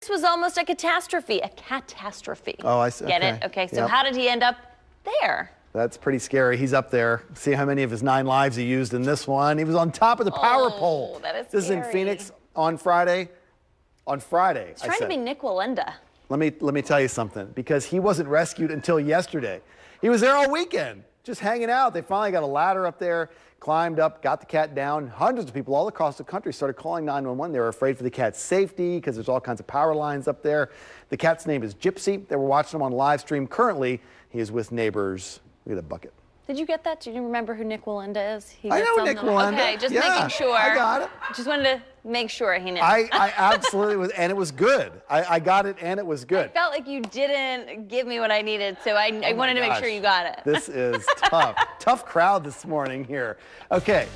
This was almost a catastrophe. A catastrophe. Oh, I see. Get okay. it? Okay, so Yep. how did he end up there? That's pretty scary. He's up there. See how many of his 9 lives he used in this one. He was on top of the power pole. That is This is in scary. Phoenix on Friday. On Friday, He's trying to be Nick Walenda. Let me tell you something, because he wasn't rescued until yesterday. He was there all weekend, just hanging out. They finally got a ladder up there, climbed up, got the cat down. Hundreds of people all across the country started calling 911. They were afraid for the cat's safety because there's all kinds of power lines up there. The cat's name is Gypsy. They were watching him on live stream. Currently, he is with neighbors. Look at that bucket. Did you get that? Do you remember who Nick Walenda is? I know Nick Walenda. Okay, just Yeah, making sure. I got it. Just wanted to make sure he knew. I absolutely was, and it was good. I got it, and it was good. I felt like you didn't give me what I needed, so I wanted to make sure you got it. This is tough. Tough crowd this morning here. Okay.